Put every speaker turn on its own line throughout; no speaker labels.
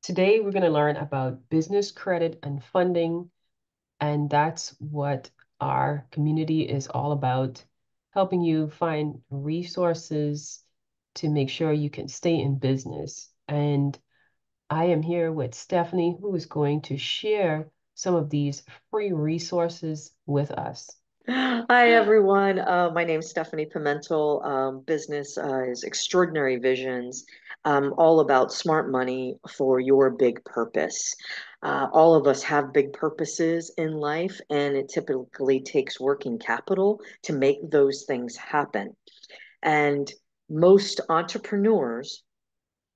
Today, we're going to learn about business credit and funding, and that's what our community is all about, helping you find resources to make sure you can stay in business. And I am here with Stephanie, who is going to share some of these free resources with us.
Hi, everyone. My name's Stephanie Pimentel. Business is Extraordinary Visions, all about smart money for your big purpose. All of us have big purposes in life, and it typically takes working capital to make those things happen. And most entrepreneurs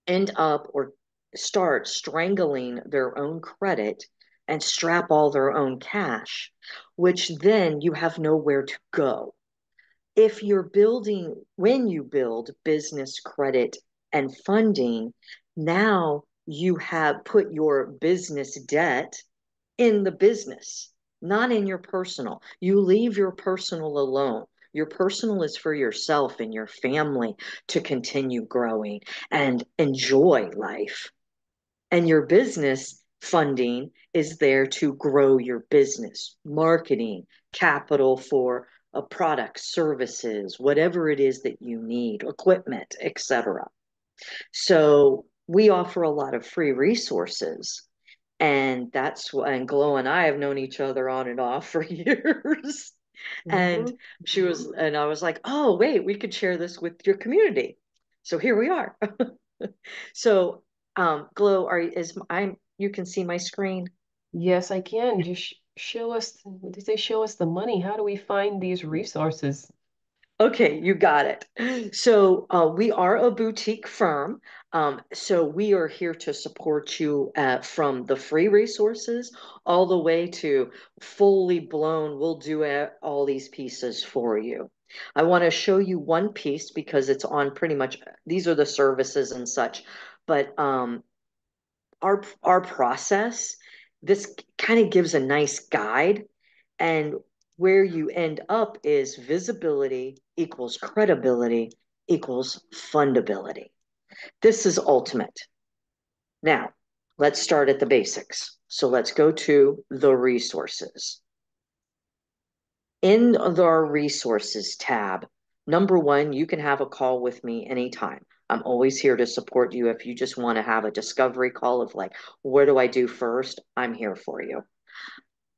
end up or start strangling their own credit and strap all their own cash, which then you have nowhere to go. If you're building, when you build business credit and funding, now you have put your business debt in the business, not in your personal. You leave your personal alone. Your personal is for yourself and your family to continue growing and enjoy life. And your business funding is there to grow your business, marketing, capital for a product, services, whatever it is that you need, equipment, etc. So we offer a lot of free resources, and and Glow and I have known each other on and off for years. And
Mhm.
and I was like, oh, wait, we could share this with your community. So here we are. So, Glow, you can see my screen?
Yes, I can. Just show us, what did they show us the money? How do we find these resources?
Okay, you got it. So we are a boutique firm. So we are here to support you from the free resources all the way to fully blown. We'll do all these pieces for you. I want to show you one piece because it's on pretty much, these are the services and such. But our process, this kind of gives a nice guide, and where you end up is visibility equals credibility equals fundability. This is ultimate. Now, let's start at the basics. So let's go to the resources. In our resources tab, number one, you can have a call with me anytime. I'm always here to support you. If you just want to have a discovery call of like, what do I do first? I'm here for you.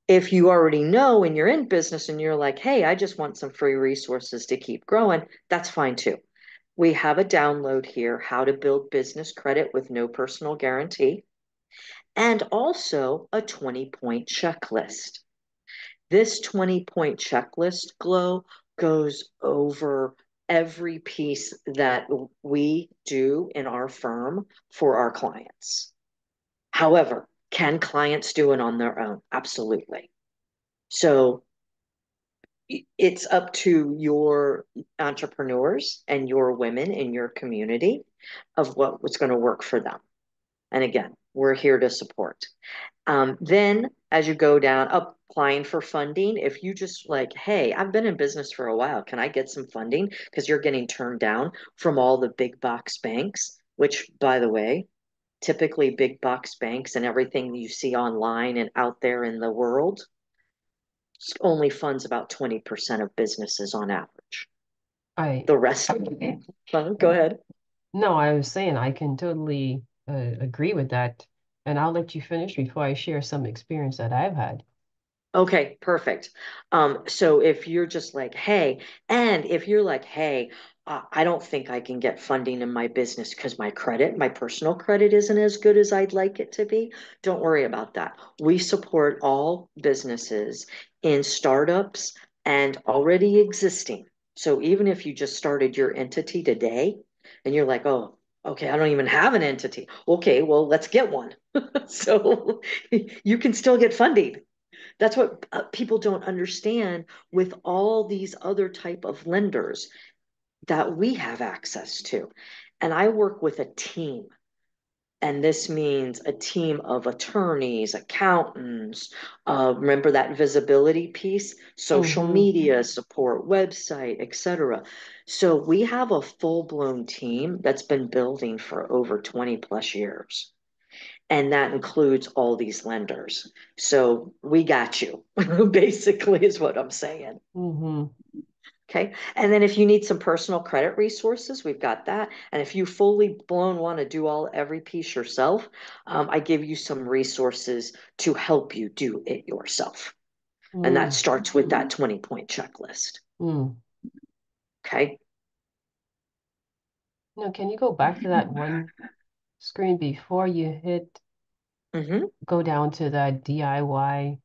If you already know and you're in business and you're like, hey, I just want some free resources to keep growing, that's fine too. We have a download here, how to build business credit with no personal guarantee, and also a 20-point checklist. This 20-point checklist, Glow, goes over every piece that we do in our firm for our clients. However, can clients do it on their own? Absolutely. So it's up to your entrepreneurs and your women in your community of what's going to work for them. And again, we're here to support. Then, as you go down, applying for funding, if you just like, hey, I've been in business for a while, can I get some funding? Because you're getting turned down from all the big box banks, which, by the way, typically big box banks and everything you see online and out there in the world only funds about 20% of businesses on average.
I,
The rest, go ahead.
no, I was saying I can totally agree with that. And I'll let you finish before I share some experience that I've had.
Okay, perfect. So if you're just like, hey, and if you're like, hey, I don't think I can get funding in my business because my personal credit isn't as good as I'd like it to be, don't worry about that. We support all businesses in startups and already existing. So even if you just started your entity today and you're like, oh, okay, I don't even have an entity. Okay, well, let's get one. So you can still get funding. That's what people don't understand with all these other type of lenders that we have access to. And I work with a team. And this means a team of attorneys, accountants. Remember that visibility piece, social
Mm-hmm.
media support, website, etc. So we have a full blown team that's been building for over 20 plus years. And that includes all these lenders. So we got you, basically, is what I'm saying.
Mm-hmm.
Okay. And then if you need some personal credit resources, we've got that. And if you fully blown want to do every piece yourself, I give you some resources to help you do it yourself. And that
Mm,
starts with that 20-point checklist.
mm.
Okay.
Now, can you go back to that one screen before you hit
Mm-hmm.
go down to the DIY?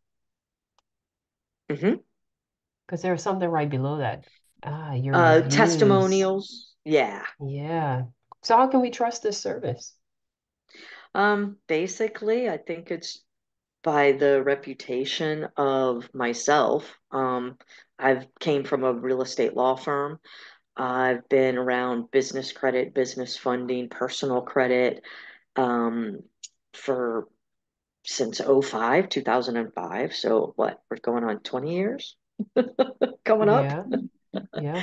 Mm-hmm.
Because there was something right below that. Ah, your reviews.
Testimonials. Yeah.
Yeah. So how can we trust this service?
Basically, I think it's by the reputation of myself. I've came from a real estate law firm. I've been around business credit, business funding, personal credit, um, for since 2005. So what, we're going on 20 years coming up.
Yeah, yeah.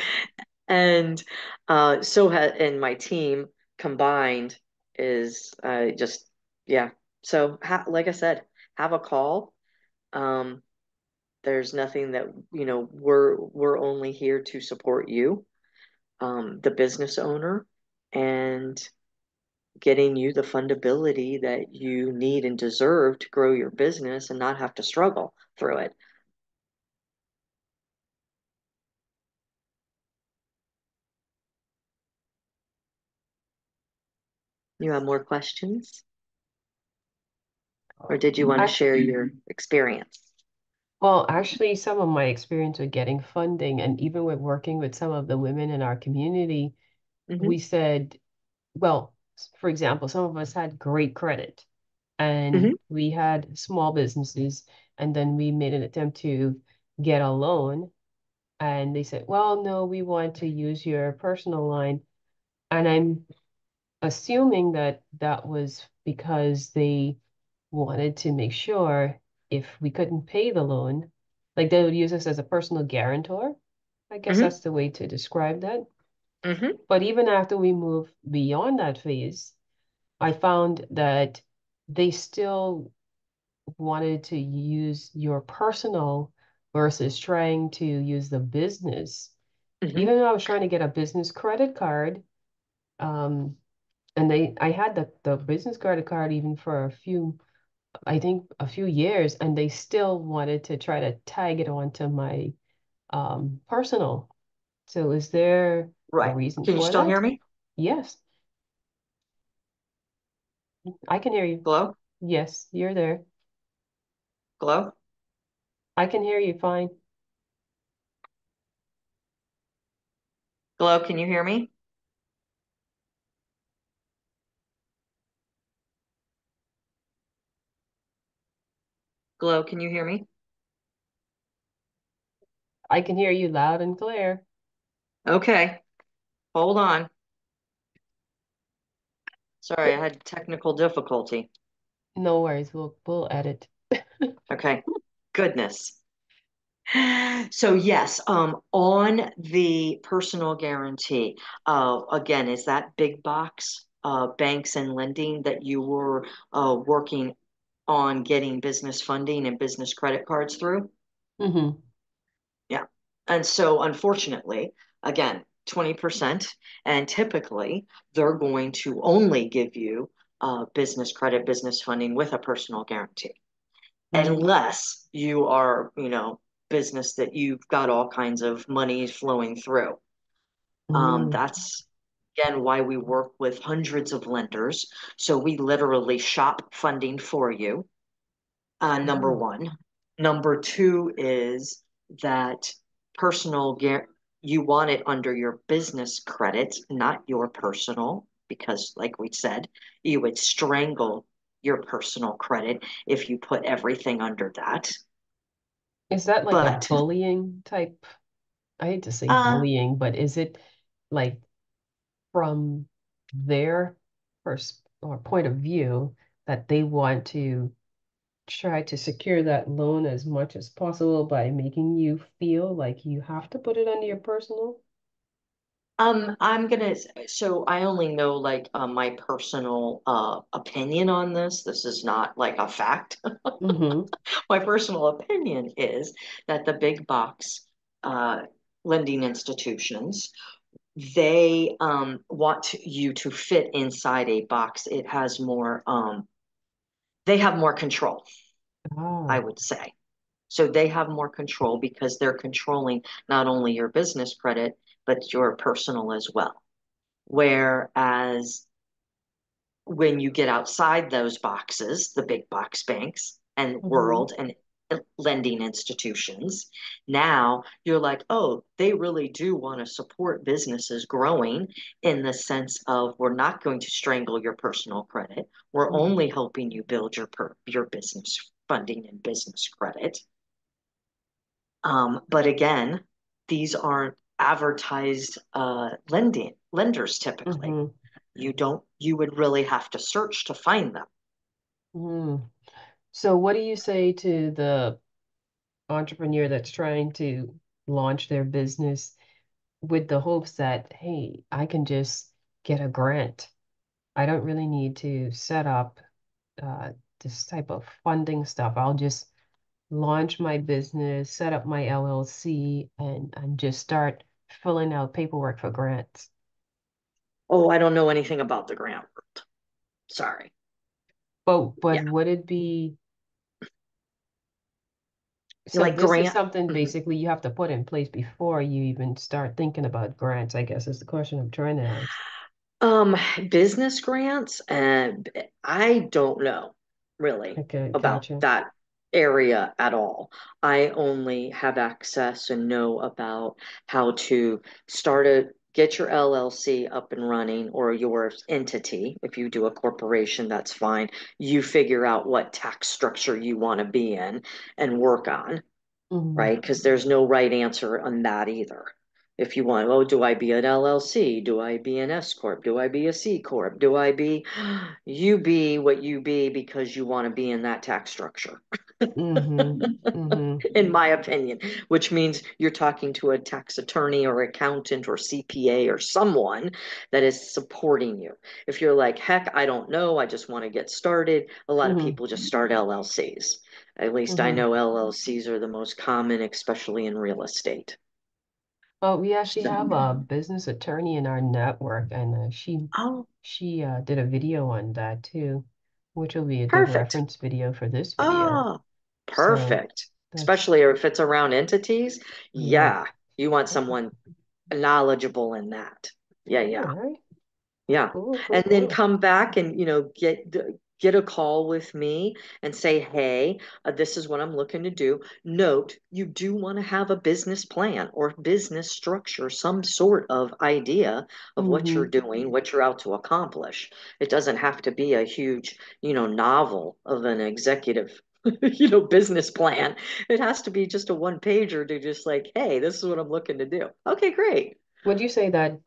And and my team combined is just, yeah. So like I said, have a call. Um, there's nothing that, we're only here to support you, the business owner, and getting you the fundability that you need and deserve to grow your business and not have to struggle through it. You have more questions, or did you want to
Ac-
share your experience?
well, actually, some of my experience with getting funding and even with working with some of the women in our community,
Hmm.
we said, well, for example, some of us had great credit
Hmm.
and we had small businesses, and then we made an attempt to get a loan, and they said, well, no, we want to use your personal line. And I'm assuming that that was because they wanted to make sure if we couldn't pay the loan, like they would use us as a personal guarantor. I guess
Hmm.
that's the way to describe that.
Hmm.
But even after we moved beyond that phase, I found that they still wanted to use your personal versus trying to use the business.
Hmm.
Even though I was trying to get a business credit card, um, and I had the business credit card even for a few, I think a few years, and they still wanted to try to tag it onto my personal. So is there a
Right.
reason
Can you
for
still hear
that?
me?
Yes, I can hear you.
Glow?
Yes, you're there.
Glow?
I can hear you fine.
Glow, can you hear me? Glow, can you hear me?
I can hear you loud and clear.
Okay. Hold on. Sorry, I had technical difficulty.
No worries, we'll edit.
Okay. Goodness. So yes, on the personal guarantee, again, is that big box, banks and lending that you were working on getting business funding and business credit cards through?
Hmm.
Yeah. And so unfortunately, again, 20%, and typically they're going to only give you business credit, business funding with a personal guarantee,
Hmm.
unless you are, business that you've got all kinds of money flowing through.
Mm.
That's again why we work with hundreds of lenders. So we literally shop funding for you. Number
Mm.
one. Number two is that personal you want it under your business credit, not your personal, because like we said, you would strangle your personal credit if you put everything under that.
Is that like a
But
bullying type? I hate to say
uh,
bullying, but is it like from their pers or point of view that they want to try to secure that loan as much as possible by making you feel like you have to put it under your personal?
so I only know like my personal opinion on this. This is not like a fact.
Mm-hmm.
My personal opinion is that the big box uh, lending institutions, they want you to fit inside a box. It has more, they have more control, I
Ah.
would say. So they have more control because they're controlling not only your business credit, but your personal as well. Whereas when you get outside those boxes, the big box banks and
Mm-hmm.
world and lending institutions, now you're like, oh, they really do want to support businesses growing in the sense of we're not going to strangle your personal credit. We're
Mm-hmm.
only helping you build your business funding and business credit. But again, these aren't advertised lenders typically.
Mm-hmm.
You would really have to search to find them.
Mm-hmm. So what do you say to the entrepreneur that's trying to launch their business with the hopes that, hey, I can just get a grant. I don't really need to set up uh, this type of funding stuff. I'll just launch my business, set up my LLC, and just start filling out paperwork for grants.
Oh, I don't know anything about the grant world. Sorry.
But
Yeah.
would it be so
Like
this is
grant.
something
Mhm.
basically you have to put in place before you even start thinking about grants, I guess is the question I'm trying to ask.
Um, Business grants, and I don't know really
Okay,
about
gotcha.
that area at all. I only have access and know about how to get your LLC up and running or your entity. If you do a corporation, that's fine. You figure out what tax structure you want to be in and work on,
Mm-hmm.
right? Because there's no right answer on that either. If you want, oh, do I be an LLC? Do I be an S Corp? Do I be a C Corp? Do I be, you be what you be because you want to be in that tax structure,
Mm-hmm. Mm-hmm.
in my opinion, which means you're talking to a tax attorney or accountant or CPA or someone that is supporting you. If you're like, heck, I don't know, I just want to get started, a lot of
Mm-hmm.
people just start LLCs. At least I
Mm-hmm.
know LLCs are the most common, especially in real estate.
Well, we actually
So,
have a business attorney in our network, and
oh,
she did a video on that too, which will be a good
perfect.
reference video for this video.
Oh,
So
perfect.
that's
Especially if it's around entities.
yeah.
Yeah, you want
Okay.
someone knowledgeable in that. Yeah,
All
yeah.
right.
Yeah.
Cool,
And
cool,
then
cool.
come back and, get a call with me and say, hey, this is what I'm looking to do. Note, you do want to have a business plan or business structure, some sort of idea of what you're
Mm-hmm.
doing, what you're out to accomplish. It doesn't have to be a huge, novel of an executive, business plan. It has to be just a one pager to just like, hey, this is what I'm looking to do. Okay, great.
Would you say that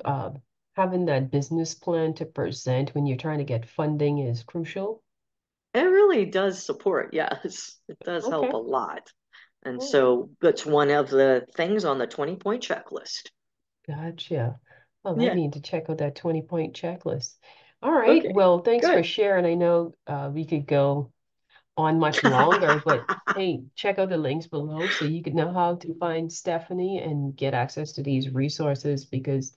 having that business plan to present when you're trying to get funding is crucial?
It really does support, yes. It does help a
Okay.
lot. And
All right.
so that's one of the things on the 20-point checklist.
Gotcha. Well, I
Yeah.
need to check out that 20-point checklist. All right.
Okay.
Well, thanks for
Good.
sharing. I know we could go on much longer, but hey, check out the links below so you can know how to find Stephanie and get access to these resources because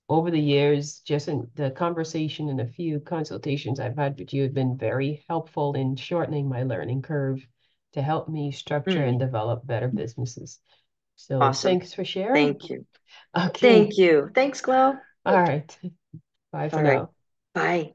over the years, just in the conversation and a few consultations I've had with you have been very helpful in shortening my learning curve to help me structure and
Mm,
develop better businesses. So
awesome.
thanks for sharing.
Thank you.
Okay.
Thank you. Thanks, Glo.
All right. Bye
All
for
right.
now.
Bye.